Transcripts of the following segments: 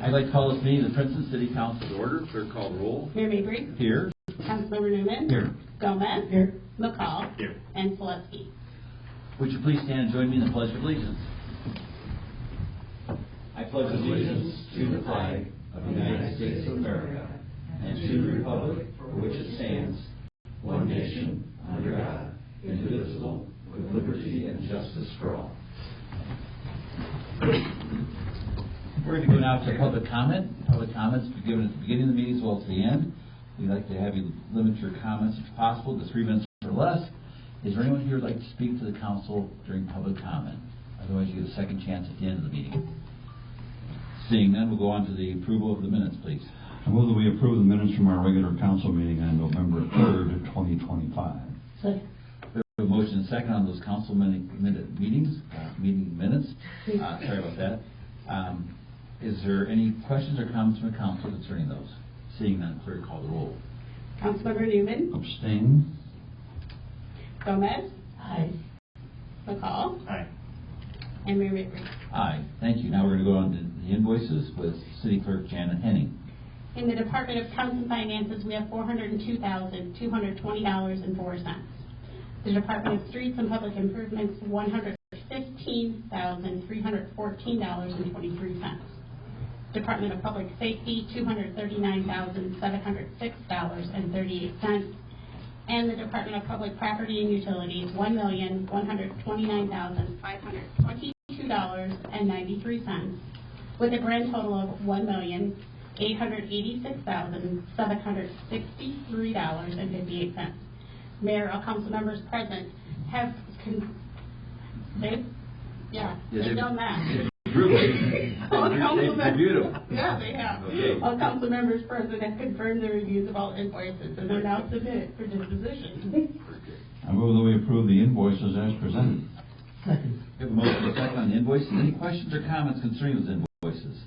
I'd like to call this meeting of the Princeton City Council to order. Clerk, call the roll. Mayor Mabry. Here. Councilmember Newman. Here. Gomez. Here. McCall. Here. And Selesky. Would you please stand and join me in the Pledge of Allegiance? I pledge allegiance to the flag of the United States of America and to the republic for which it stands, one nation, under God, indivisible, with liberty and justice for all. We're going to go now to public comment. Public comments will be given at the beginning of the meeting as well as the end. We'd like to have you limit your comments if possible to 3 minutes or less. Is there anyone here who would like to speak to the council during public comment? Otherwise, you get a second chance at the end of the meeting. Seeing none, we'll go on to the approval of the minutes, please. I move that we approve the minutes from our regular council meeting on November 3rd, 2025. Second. We have a motion and second on those council meeting minutes. Sorry about that. Is there any questions or comments from the council concerning those? Seeing none, clerk, call the roll. Councilmember Newman. Abstain. Gomez. Aye. McCall. Aye. And Mayor Mabry. Aye. Thank you. Now we're going to go on to the invoices with City Clerk Janet Henning. In the Department of Accounts and Finances, we have $402,220.04. The Department of Streets and Public Improvements, $115,314.23. Department of Public Safety, $239,706.38. And the Department of Public Property and Utilities, $1,129,522.93, with a grand total of $1,886,763.58. Mayor, all council members present have they've done that. All council members, yeah, they have. Okay. All council members present have confirmed the reviews of all invoices and are now submitted for disposition. I move that we approve the invoices as presented. Second. We have a motion and second on the invoices. Any questions or comments concerning those invoices?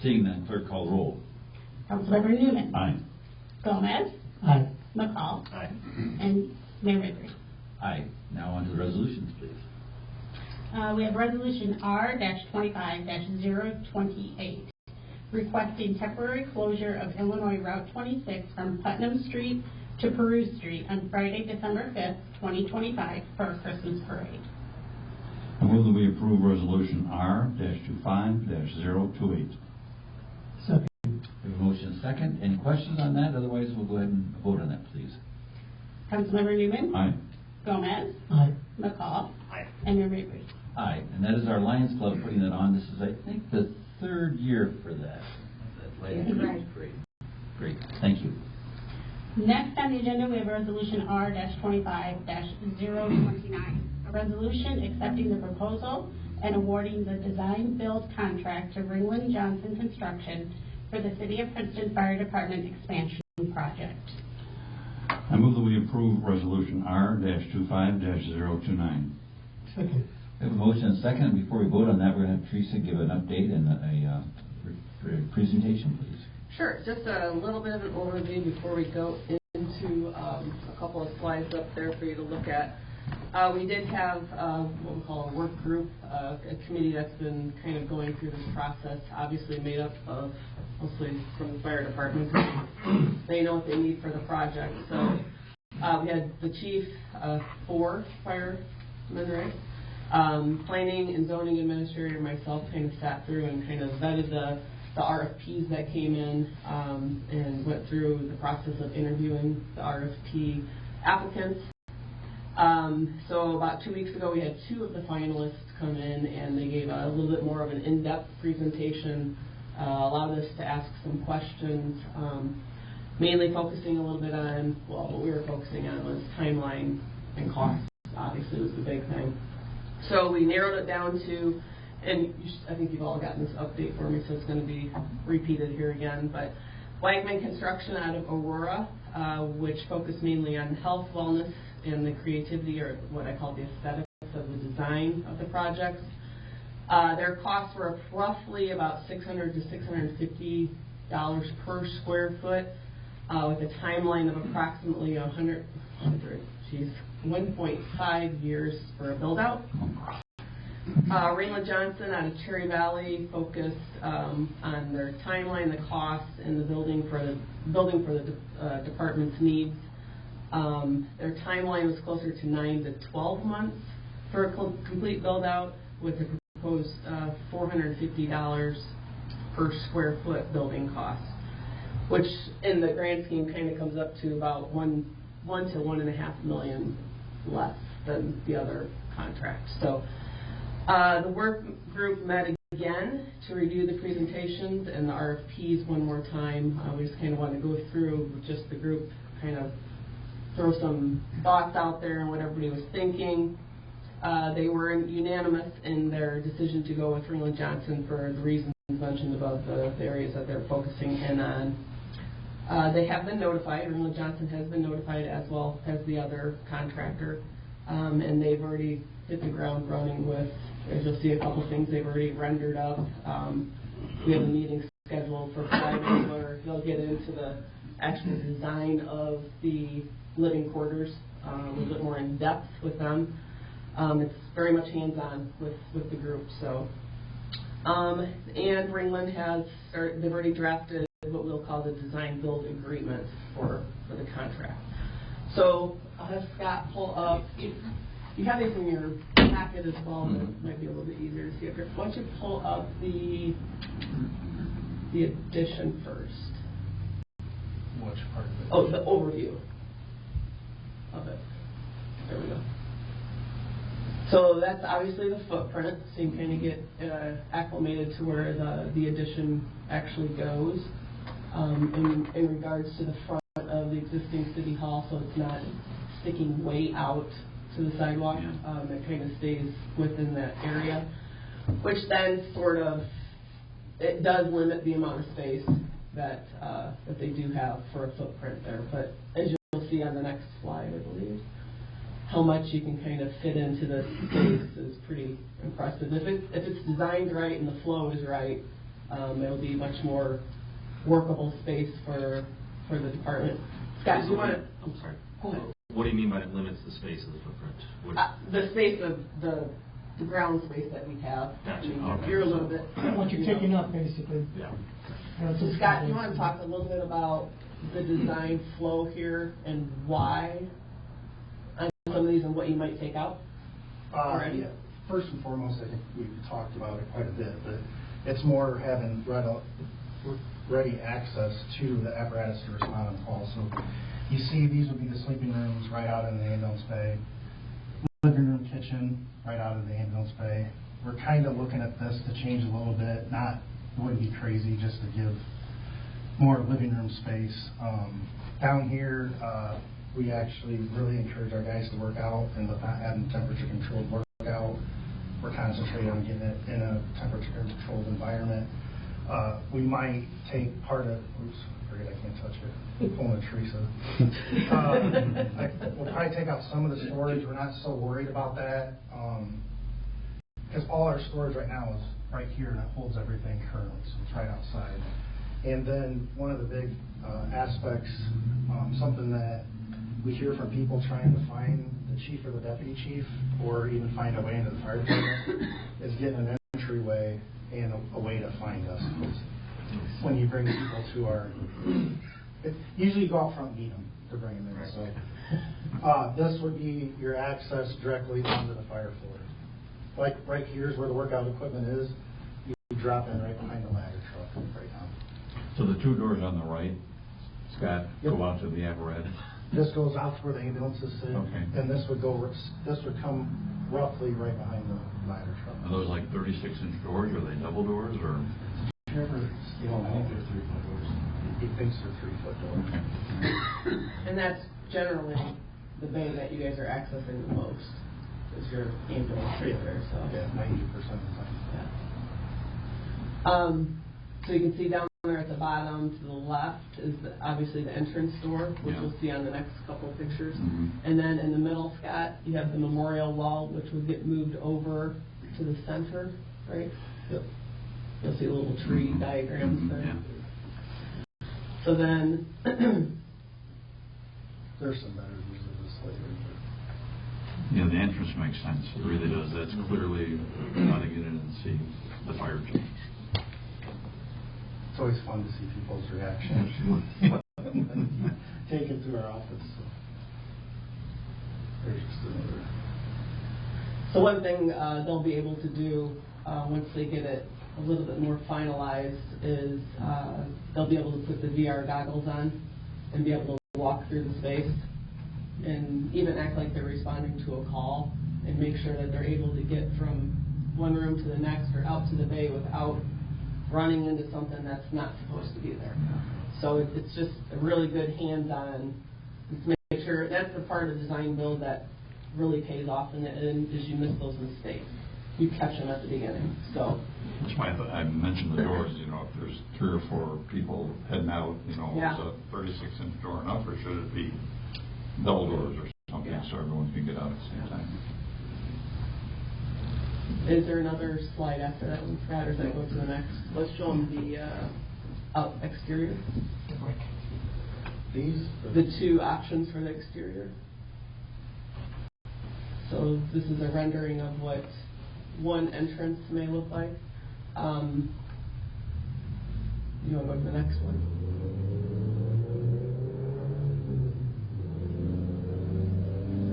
Seeing none, clerk, call the roll. Councilmember Newman. Aye. Gomez. Aye. McCall. Aye. And Mayor Mabry. Aye. Now on to the resolutions, please. We have Resolution R-25-028, requesting temporary closure of Illinois Route 26 from Putnam Street to Peru Street on Friday, December 5th, 2025 for a Christmas parade. I move that we approve Resolution R-25-028. Second. We have a motion and second. Any questions on that? Otherwise, we'll go ahead and vote on that, please. Councilmember Newman. Aye. Gomez. Aye. McCall. Aye. And Mayor Mabry. Aye. And that is our Lions Club putting that on. This is, I think, the third year for that. Right. Great. Thank you. Next on the agenda, we have Resolution R-25-029, a resolution accepting the proposal and awarding the design-build contract to Ringland Johnson Construction for the City of Princeton Fire Department expansion project. I move that we approve Resolution R-25-029. Second. We have a motion and second. And before we vote on that, we're going to have Teresa give an update and a presentation, please. Sure. Just a little bit of an overview before we go into a couple of slides up there for you to look at. We did have what we call a work group, a committee that's been kind of going through this process, obviously made up of mostly from the fire department. They know what they need for the project. So we had the chief, 4 firemen, right? Planning and zoning administrator and myself kind of sat through and kind of vetted the RFPs that came in and went through the process of interviewing the RFP applicants. So about 2 weeks ago, we had 2 of the finalists come in, and they gave a little bit more of an in-depth presentation, allowed us to ask some questions, mainly focusing a little bit on, well, what we were focusing on was timeline and cost, obviously was the big thing. So we narrowed it down to, and I think you've all gotten this update for me, so it's going to be repeated here again, but Wagman Construction out of Aurora, which focused mainly on health, wellness, and the creativity, or what I call the aesthetics of the design of the projects. Their costs were roughly about $600 to $650 per square foot, with a timeline of approximately 1.5 years for a build-out. Ringland Johnson out of Cherry Valley focused on their timeline, the costs, and the building for the department's needs. Their timeline was closer to 9 to 12 months for a complete build out, with a proposed $450 per square foot building cost, which in the grand scheme kind of comes up to about $1 to $1.5 million less than the other contract. So the work group met again to review the presentations and the RFPs one more time. We just kind of want to go through with just the group, kind of throw some thoughts out there and what everybody was thinking. They were unanimous in their decision to go with Ringland Johnson for the reasons mentioned above, the areas that they're focusing in on. They have been notified. Ringland Johnson has been notified, as well as the other contractor, and they've already hit the ground running with, as you'll see, a couple things they've already rendered up. We have a meeting scheduled for Friday where they'll get into the actual design of the living quarters a little bit more in depth with them. It's very much hands-on with the group. So, and Ringland they've already drafted what we'll call the design-build agreement for the contract. So I'll have Scott pull up. You have these in your packet as well, but it might be a little bit easier to see up here. Why don't you pull up the addition first? Which part of it? Oh, the overview of it. There we go. So that's obviously the footprint, so you can kind of get acclimated to where the addition actually goes. In regards to the front of the existing city hall, so it's not sticking way out to the sidewalk. It kind of stays within that area, which then sort of, it does limit the amount of space that they do have for a footprint there. But as you'll see on the next slide, I believe, how much you can kind of fit into the space is pretty impressive. If it's designed right and the flow is right, it'll be much more workable space for the department. Scott, do you want to? I'm sorry. Go ahead. What do you mean by it limits the space of the footprint? The space of the ground space that we have. Gotcha. Okay. You're a little bit. What you're taking up, basically. Yeah. So Scott, do you want to talk a little bit about the design flow here and why on some of these and what you might take out? Yeah. First and foremost, I think we've talked about it quite a bit, but it's more having ready access to the apparatus to respond on call. So you see these would be the sleeping rooms right out in the ambulance bay, living room, kitchen right out in the ambulance bay. We're kind of looking at this to change a little bit, wouldn't be crazy, just to give more living room space. Down here, we actually really encourage our guys to work out and having temperature controlled workout. We're concentrating on getting it in a temperature controlled environment. We might take part of, I forget I can't touch it, pulling a Teresa. We'll probably take out some of the storage. We're not so worried about that because all our storage right now is right here and it holds everything currently, so it's right outside. And then one of the big aspects, something that we hear from people trying to find the chief or the deputy chief or even find a way into the fire department is getting an entryway and a way to find us. When you bring people to our, usually you go out front and meet them to bring them in. So this would be your access directly onto the fire floor. Like right here is where the workout equipment is. You drop in right behind the ladder truck right now. So the two doors on the right, Scott, Yep. go out to the apparatus. This goes out to where the ambulances sit, Okay. and this would come roughly right behind the ladder truck. Are those like 36-inch doors? Are they double doors or? I think they're 3-foot doors. He thinks they're 3-foot doors. Okay. And that's generally the bay that you guys are accessing the most, is your ambulance right there. So Yeah, 90% of the time. Yeah. So you can see down there at the bottom to the left is obviously the entrance door, which you'll see on the next couple of pictures. Mm-hmm. And then in the middle, Scott, you have the memorial wall, which would get moved over to the center, right? Yep. You'll see little tree diagrams there. Yeah. So then, There's some better views of this later. Yeah, the entrance makes sense. It really does. That's clearly how to get in and see the fire chief. It's always fun to see people's reactions. Take it to our office. So. There's just another. So one thing they'll be able to do once they get it a little bit more finalized is they'll be able to put the VR goggles on and be able to walk through the space and even act like they're responding to a call and make sure that they're able to get from one room to the next or out to the bay without running into something that's not supposed to be there. So it's just a really good hands-on. Just make sure that's the part of design build that really pays off in the end is you miss those mistakes. You catch them at the beginning. So that's why I mentioned the doors. You know, if there's 3 or 4 people heading out, you know, yeah. Is a 36-inch door enough, or should it be double doors or something so everyone can get out at the same time? Is there another slide after that one, Brad, or does that go to the next? Let's show them the exterior. These? The 2 options for the exterior. So this is a rendering of what one entrance may look like. You want to go to the next one?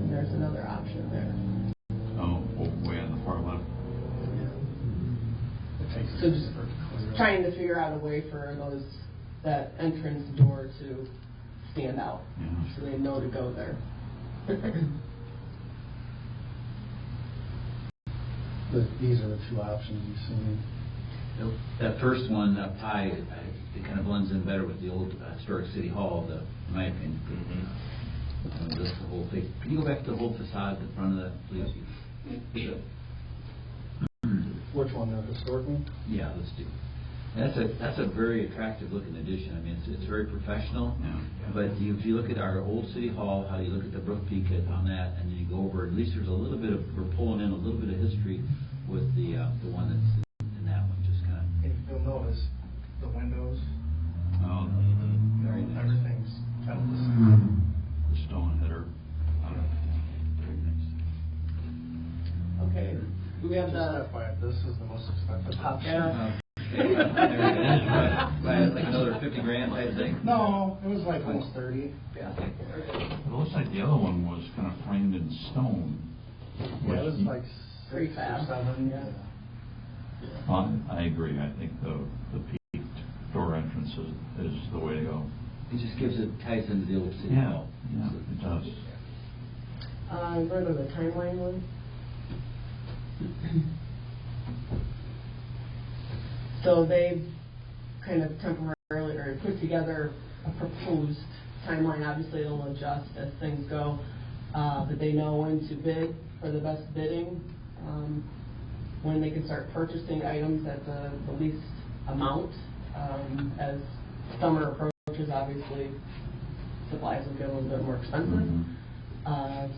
And there's another option there. Oh, way on the far left. So just trying to figure out a way for that entrance door to stand out, so they know to go there. These are the 2 options you've seen. That first one up high, it kind of blends in better with the old historic city hall, in my opinion. Just the whole thing. Can you go back to the whole facade, the front of that, please? Which one, the historic one? Yeah, let's do. That's a very attractive looking addition. I mean, it's very professional. But if you look at our old city hall, how you look at the Brook Peak on that, and then you go over, at least there's a little bit of, we're pulling in a little bit of history with the one that's in that one. Just kind of. If you'll notice, the windows, Oh, Very nice. everything's kind of the same. the stone header. Very nice. Okay. Do we have Just the? FYI, this is the most expensive option. Yeah. By like another 50 grand type thing. No, it was like almost 30. Yeah. It looks like the other one was kind of framed in stone. Yeah, it was like 6 or Prefab. 7. Well, I agree. I think the peaked door entrance is the way to go. It just ties into the old city hall. Yeah, it does. Go to the timeline one. So they've kind of temporarily or put together a proposed timeline. Obviously, it'll adjust as things go, but they know when to bid for the best bidding, when they can start purchasing items at the least amount. As summer approaches, obviously, supplies will get a little bit more expensive.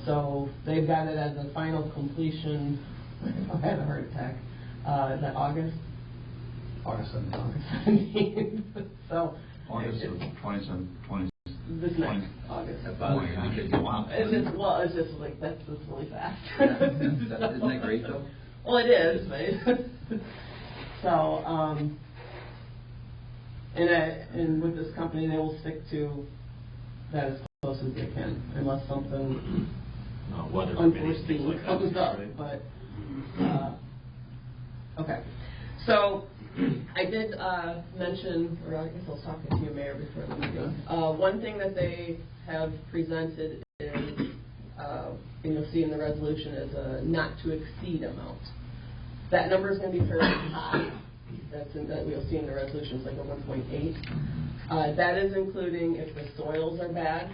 So they've got it as a final completion. I had a heart attack. Is that August? August 17th. August 17th. So August of 20. this next August. It's It's just like that's just really fast. Isn't that great though? Well, it is, but so and with this company, they will stick to that as close as they can, unless something weather permitting, things unforeseen like that, comes up. right? But okay, so I did mention, or I guess I was talking to you, Mayor, before the meeting. One thing that they have presented is, and you'll see in the resolution, is a not to exceed amount. That number is going to be fairly high. That we'll see in the resolution is like a 1.8. That is including if the soils are bad,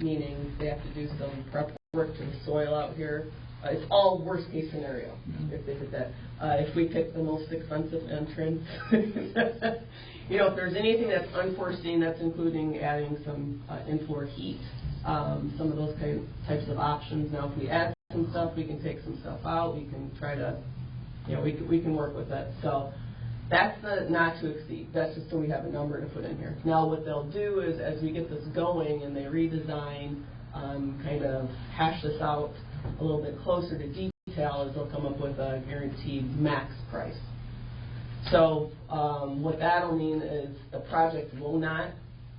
meaning they have to do some prep work to the soil out here. It's all worst case scenario if they did that. If we pick the most expensive entrance, if there's anything that's unforeseen, that's including adding some in-floor heat, some of those types of options. Now, if we add some stuff, we can take some stuff out. We can try to, we can work with that. So that's the not to exceed. That's just so we have a number to put in here. Now, what they'll do is as we get this going and they redesign, kind of hash this out, a little bit closer to detail is they'll come up with a guaranteed max price. So what that'll mean is the project will not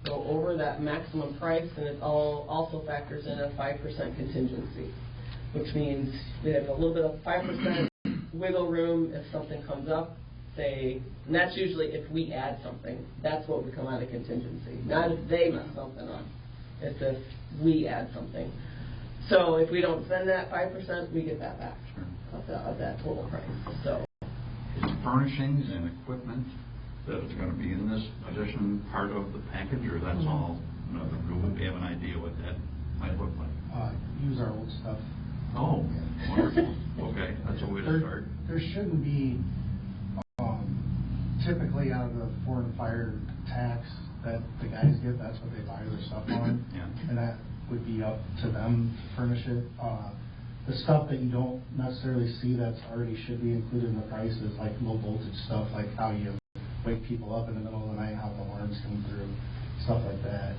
go over that maximum price, and it also factors in a 5% contingency, which means we have a little bit of 5% wiggle room if something comes up. And that's usually if we add something. That's what would come out of contingency. Not if they mess something up. It's if we add something. So if we don't spend that 5%, we get that back of that total price. So is furnishings and equipment that is going to be in this addition part of the package, or that's all? No, do we have an idea what that might look like? Use our old stuff. Oh, wonderful. Okay, that's a way to start. There shouldn't be, typically out of the foreign fire tax that the guys get, that's what they buy their stuff on. Yeah. And that would be up to them to furnish it. The stuff that you don't necessarily see that's already should be included in the price is like low voltage stuff, like how you wake people up in the middle of the night, how the alarms come through, stuff like that.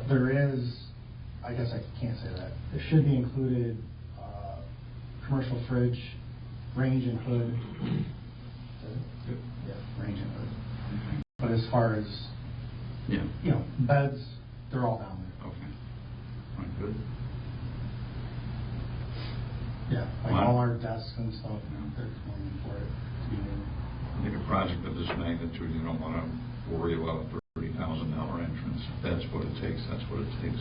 There is, I guess I can't say that. It should be included commercial fridge, range and hood. Yeah, range and hood. But as far as, beds, they're all down there. Okay. All right, good. Yeah, like all our desks and stuff, they're going for it to be new. I think a project of this magnitude, you don't want to worry about a $30,000 entrance. If that's what it takes, that's what it takes.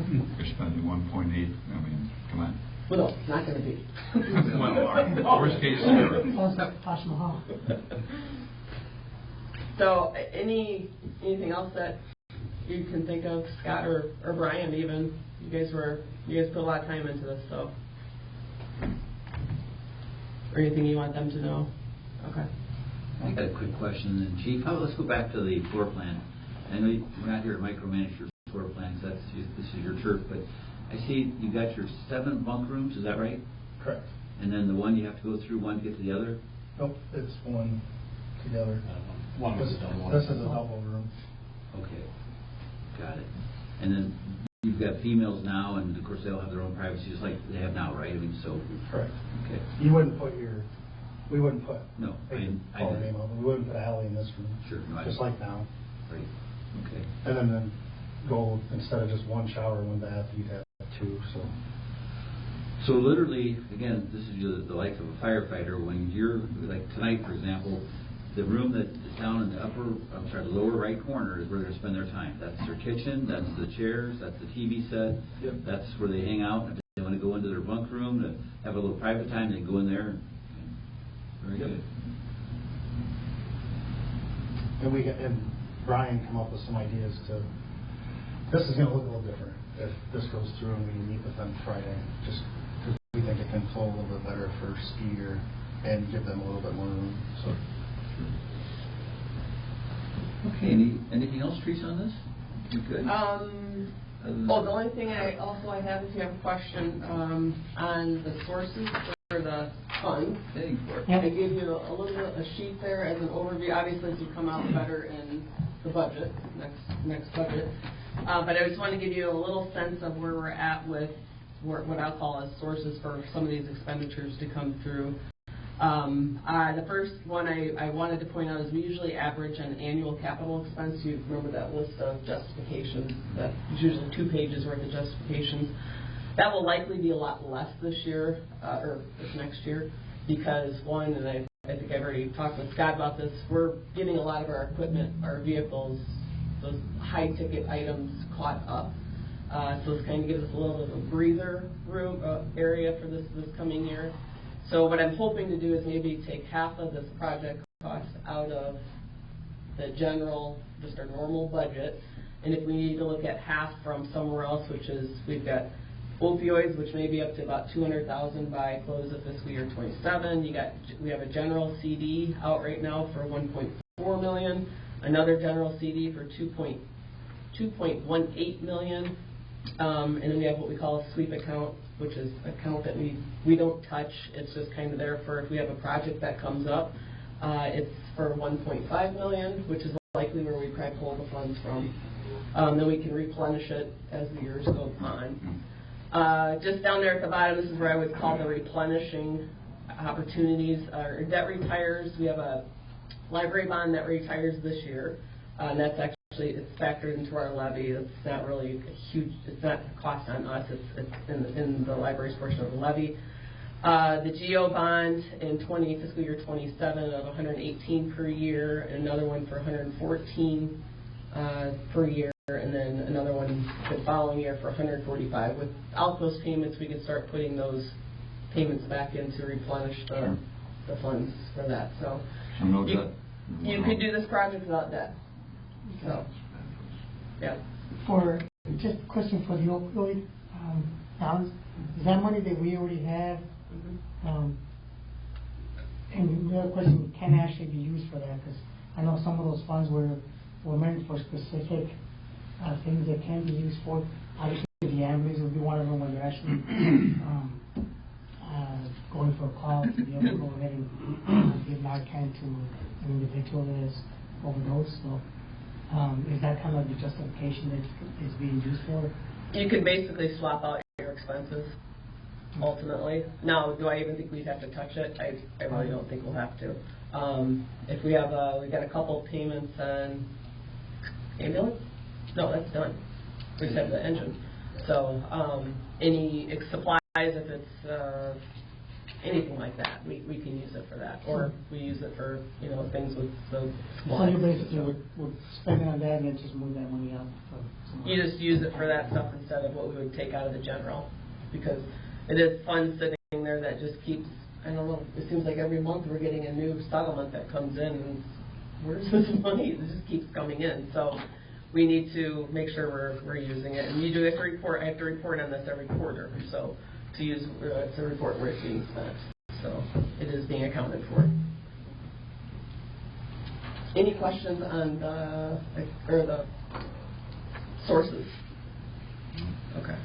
You're spending 1.8. I mean, come on. well, no, it's not going to be. Well, worst case scenario. Plus that Taj Mahal. So anything else that you can think of, Scott or Brian? Even you guys put a lot of time into this, so. Or anything you want them to know? Okay. I got a quick question then, Chief. Let's go back to the floor plan. I know we're not here to micromanage your floor plans. This is your turf, but I see you got your 7 bunk rooms. Is that right? Correct. And then the one you have to go through one to get to the other. Nope, it's one together. One was a double one. This is a double room. Okay, got it. And then you've got females now, and of course they'll have their own privacy, just like they have now, right? I mean, so. Correct. Okay. We wouldn't put. No, I We wouldn't put Allie in this room. Sure. No, just like now. Right. Okay. And then go, instead of just one shower, one bath, you'd have 2. So literally, again, this is the life of a firefighter. When you're, like tonight, for example, the room that is down in the lower right corner is where they're going to spend their time. That's their kitchen, that's the chairs, that's the TV set, that's where they hang out. If they want to go into their bunk room to have a little private time, they go in there. Very good. And Brian come up with some ideas this is going to look a little different if this goes through and we meet with them Friday, just because we think it can flow a little bit better for skier and give them a little bit more room. So. Okay, anything else, Teresa, on this? You good? The only thing I have, if you have a question on the sources for the funds, I give you a little bit of a sheet there as an overview. Obviously, this will come out better in the budget, next budget. But I just want to give you a little sense of where we're at with what I'll call as sources for some of these expenditures to come through. The first one I wanted to point out is we usually average an annual capital expense. You remember that list of justifications, that is usually 2 pages worth of justifications. That will likely be a lot less this year, or this next year, because one, and I think I've already talked with Scott about this, we're getting a lot of our equipment, our vehicles, those high-ticket items caught up. So this kind of gives us a little bit of a breather room area for this coming year. So what I'm hoping to do is maybe take half of this project cost out of the general, just our normal budget, and if we need to look at half from somewhere else, which is we've got opioids, which may be up to about $200,000 by close of fiscal year 27. We have a general CD out right now for $1.4 million, another general CD for $2.18 million, and then we have what we call a sweep account, which is an account that we don't touch. It's just kind of there for if we have a project that comes up. It's for $1.5 million, which is likely where we probably pull the funds from. Then we can replenish it as the years go on. Just down there at the bottom, this is where I would call the replenishing opportunities. Our debt retires. We have a library bond that retires this year. And that's actually, it's factored into our levy. It's not really a huge, it's not a cost on us. It's in the library's portion of the levy. The GO bond in fiscal year 27 of 118 per year, another one for 114 per year, and then another one the following year for 145. Without those payments, we could start putting those payments back in to replenish the funds for that. So no debt. You could do this project without debt. So, yeah. For just a question for the opioid balance, is that money that we already have? And the other question can actually be used for that, because I know some of those funds were meant for specific things that can be used for. Obviously, the ambulance would be one of them when you're actually going for a call to be able to go ahead and give Narcan to an individual that is overdosed. So, is that kind of the justification that it's being used for? You can basically swap out your expenses, ultimately. Now, do I even think we'd have to touch it? I really don't think we'll have to. If we have, we've got a couple payments on ambulance? No, that's done. We just have the engine. So, any supplies, if it's anything like that, we can use it for that. Or we use it for, things with the So you basically would spend it on that and then just move that money out? You just use it for that stuff instead of what we would take out of the general. Because it is funds sitting there that just keeps, I don't know, it seems like every month we're getting a new settlement that comes in, and where's this money? It just keeps coming in. So we need to make sure we're using it. And you do have to report, I have to report on this every quarter. So to report where it's being spent. So it is being accounted for. Any questions on the sources? Okay.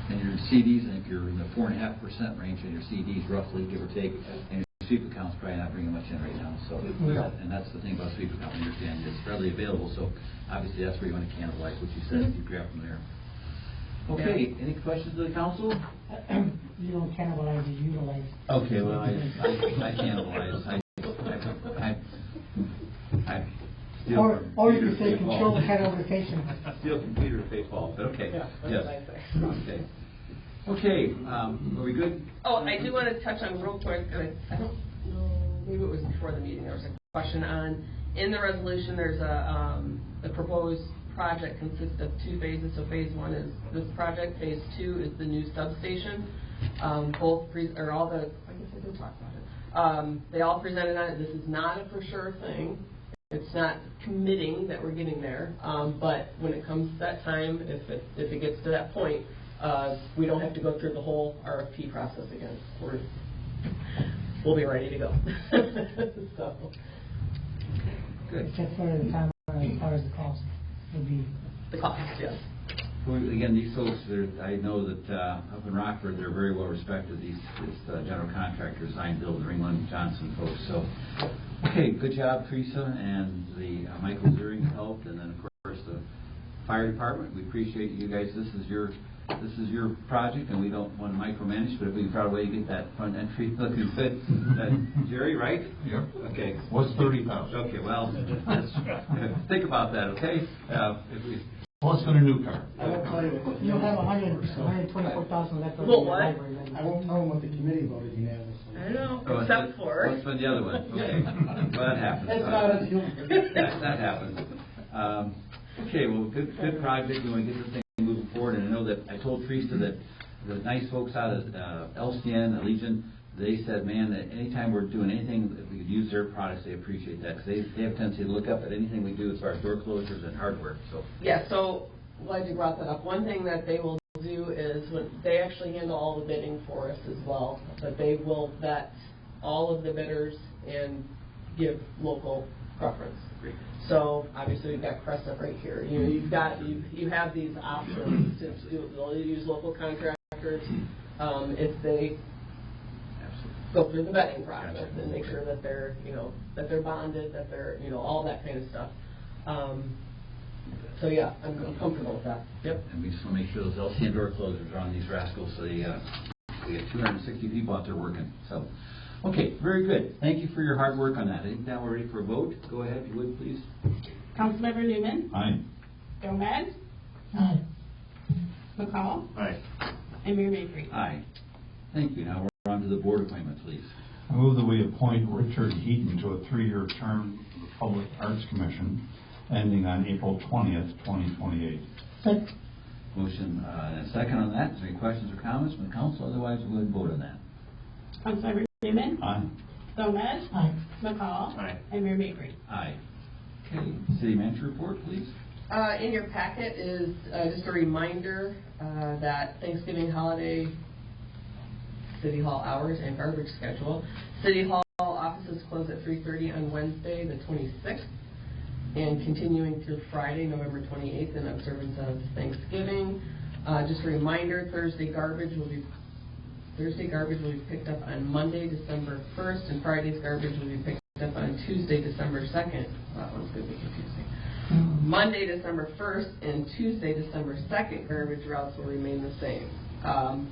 And your CDs, I think you're in the 4.5% range in your CDs, roughly, give or take. And your sweep account's probably not bringing much in right now. So, and that's the thing about sweep account. I understand it's readily available. So obviously that's where you want to cannibalize what you said. You grab from there. Okay. Any questions of the council? You don't cannibalize, you utilize. Okay. Well, I cannibalize. I or you could say control the conversation. Steal computer to pay Paul, but okay. Yeah, that's yes. what I say. Okay. Okay. Are we good? Oh, I do want to touch on real quick. I don't know. Maybe it was before the meeting. There was a question on in the resolution. There's the proposed project consists of 2 phases. So phase 1 is this project. Phase 2 is the new substation. I guess I did talk about it. They all presented on it. This is not a for sure thing. It's not committing that we're getting there, but when it comes to that time, if it gets to that point, we don't have to go through the whole RFP process again. We'll be ready to go. So. Good. Except for the time as far as the cost would be. The cost, yes. Well, again, these folks, I know that up in Rockford, they're very well respected. This general contractor, design, build, the Ringland Johnson folks. So, okay, good job, Teresa, and the Michael Ziering helped, and then of course the fire department. We appreciate you guys. This is your project, and we don't want to micromanage, but if we can find a way to get that front entry looking good, Jerry, right? Yep. Okay. What's 30,000? Okay, well, let's think about that. Okay. If we. What's in a new car? I won't tell you what the You'll have 124,000 left over Well, in the what? library. I won't tell them what the committee voted unanimously. I don't know, Oh, except for. Let's spend the other one. Okay. Well, that happens. That's not us. That happens. Okay, well, good project. We want to get this thing moving forward. And I know that I told Teresa that the nice folks out of LCN, Allegiant, they said, man, that anytime we're doing anything that we could use their products, they appreciate that. Because they have a tendency to look up at anything we do as far as door closures and hardware. So. Yeah, so glad you brought that up. One thing that they will do is when they actually handle all the bidding for us as well, but they will vet all of the bidders and give local preference. Great. So obviously we've got Crescent right here. You have these options to use local contractors if they go through the vetting process and make sure that they're bonded, that they're all that kind of stuff. So yeah, I'm comfortable with that. Yep. And we just want to make sure those LCN door closers are on these rascals, so they get 260 people out there working. So, okay, very good. Thank you for your hard work on that. I think now we're ready for a vote. Go ahead, if you would, please. Councilmember Newman. Aye. Gomez. Aye. McCall. Aye. And Mayor Mabry. Aye. Thank you. Now we're on to the board appointment, please. I move that we appoint Richard Heaton to a 3-year term to the Public Arts Commission, ending on April 20th, 2028. Second. Motion and a second on that. Is there any questions or comments from the council? Otherwise, we'll go ahead and vote on that. Councilmember Newman. Aye. Gomez. Aye. McCall. Aye. And Mayor Mabry. Aye. Okay. City manager report, please. In your packet is just a reminder that Thanksgiving holiday City Hall hours and garbage schedule. City Hall offices close at 3:30 on Wednesday, the 26th, and continuing through Friday, November 28th, in observance of Thanksgiving. Just a reminder, Thursday garbage will be picked up on Monday, December 1st, and Friday's garbage will be picked up on Tuesday, December 2nd. That one's going to be confusing. Monday, December 1st, and Tuesday, December 2nd, garbage routes will remain the same.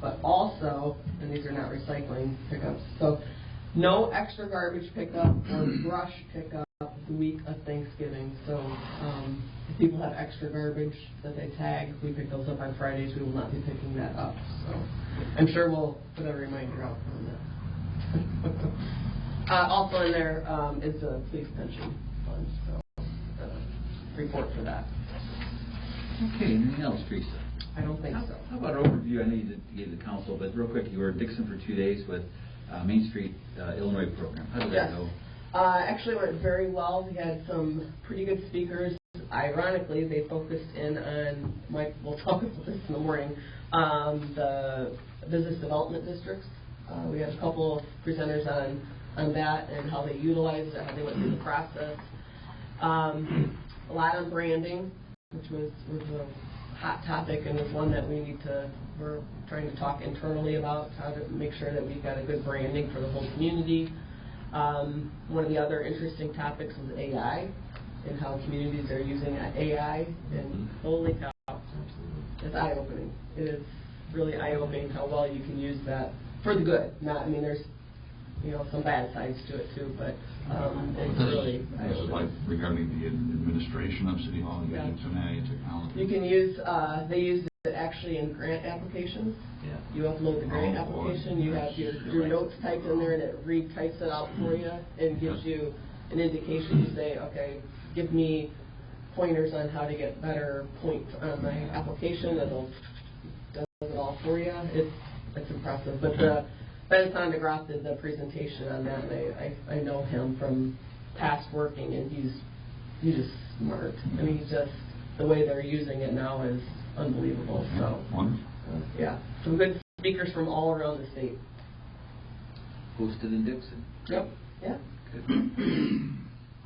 But also, and these are not recycling pickups, so no extra garbage pickup or brush pickup the week of Thanksgiving. So if people have extra garbage that they tag, we pick those up on Fridays. We will not be picking that up. So I'm sure we'll put a reminder out on that. Also in there is the police pension fund, so report for that. Okay. Anything else, Teresa? I don't think so. How about an overview? I know you gave the council, but real quick, you were at Dixon for 2 days with Main Street Illinois program. How did that go? Actually went very well. We had some pretty good speakers. Ironically, they focused in on, we'll talk about this in the morning, the business development districts. We had a couple of presenters on that and how they utilized it, how they went through the process. A lot on branding, which was a hot topic and is one that we're trying to talk internally about, how to make sure that we've got a good branding for the whole community. One of the other interesting topics was AI and how communities are using AI, and holy cow, it's eye-opening. It is really eye-opening how well you can use that for the good. There's some bad sides to it too, but it's really eye-opening. Like regarding the administration of City Hall, using some AI technology. You can use, they use it actually in grant applications. Yeah. You upload the grant application, you have your notes typed in there, and it re-types it out for you and gives you an indication. You say, okay, give me pointers on how to get better points on my application. It'll does it all for you. It's impressive. But Ben Sondergroth did the presentation on that, and I know him from past working, and he's just smart. He's just, the way they're using it now is unbelievable. So Wonderful. yeah, some good speakers from all around the state. Hosted in Dixon. Yep. Yeah. Good.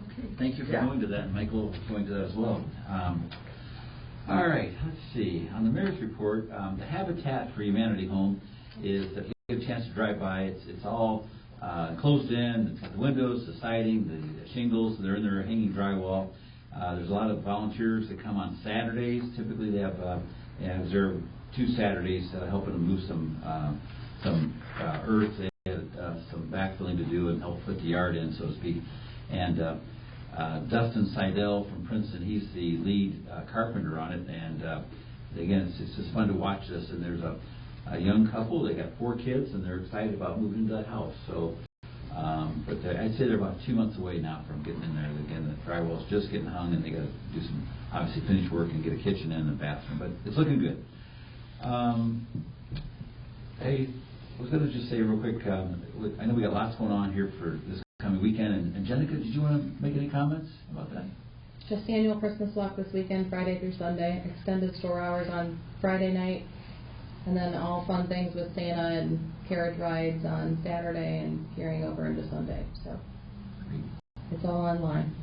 Okay. Thank you for going to that. And Michael was going to that as well. All right. Let's see. On the mayor's report, the Habitat for Humanity home is, if you get a chance to drive by, it's all closed in. It's got the windows, the siding, the shingles. They're in there hanging drywall. There's a lot of volunteers that come on Saturdays. Typically, they have reserved 2 Saturdays helping them move some earth. They had some backfilling to do and help put the yard in, so to speak. And Dustin Seidel from Princeton, he's the lead carpenter on it. And again, it's just fun to watch this. And there's a young couple. They got 4 kids, and they're excited about moving into that house. So. But I'd say they're about 2 months away now from getting in there. Again, the drywall's just getting hung, and they got to do some, obviously, finish work and get a kitchen in and a bathroom. But it's looking good. I was going to just say real quick, I know we got lots going on here for this coming weekend. And Jenica, did you want to make any comments about that? Just annual Christmas walk this weekend, Friday through Sunday. Extended store hours on Friday night. And then all fun things with Santa and carriage rides on Saturday and carrying over into Sunday. So it's all online.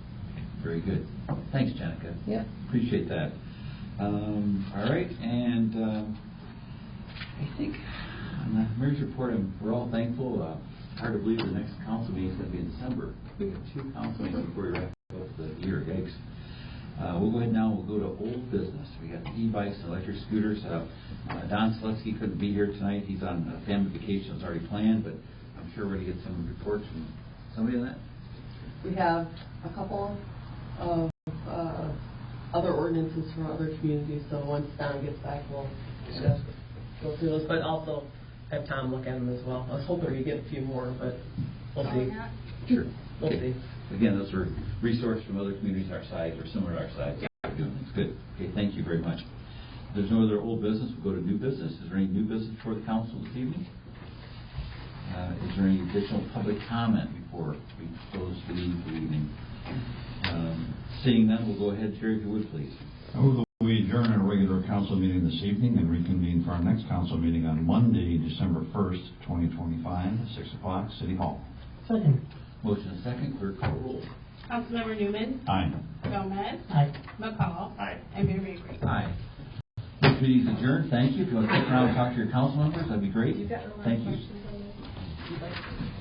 Very good. Thanks, Jenica. Yep. Appreciate that. All right, and I think on the mayor's report, we're all thankful. Hard to believe the next council meeting is going to be in December. We have 2 council meetings before we wrap up the year. Yikes. We'll go ahead now, we'll go to old business. We got e-bikes and electric scooters. Don Seletsky couldn't be here tonight. He's on family vacation, it's already planned, but I'm sure we're going to get some reports from somebody on that. We have a couple of other ordinances from other communities, so once Don gets back, we'll discuss, go through those, but also have Tom look at them as well. I was hoping we'd get a few more, but we'll see. Sure. We'll see. Again, those are resources from other communities our size or similar to our size. It's good. Okay, thank you very much. If there's no other old business, we'll go to new business. Is there any new business for the council this evening? Is there any additional public comment before we close the meeting for the evening? Seeing none, we'll go ahead. Terry, if you would, please. I move that we adjourn our regular council meeting this evening and reconvene for our next council meeting on Monday, December 1st, 2025, 6 o'clock, City Hall. Second. Motion and second. Clerk call roll. Councilmember Newman. Aye. Gomez. Aye. McCall. Aye. And Mayor Mabry. Aye. This meeting is adjourned. Thank you. If you want to stick around and talk to your council members, that'd be great. Thank you. You'd like to?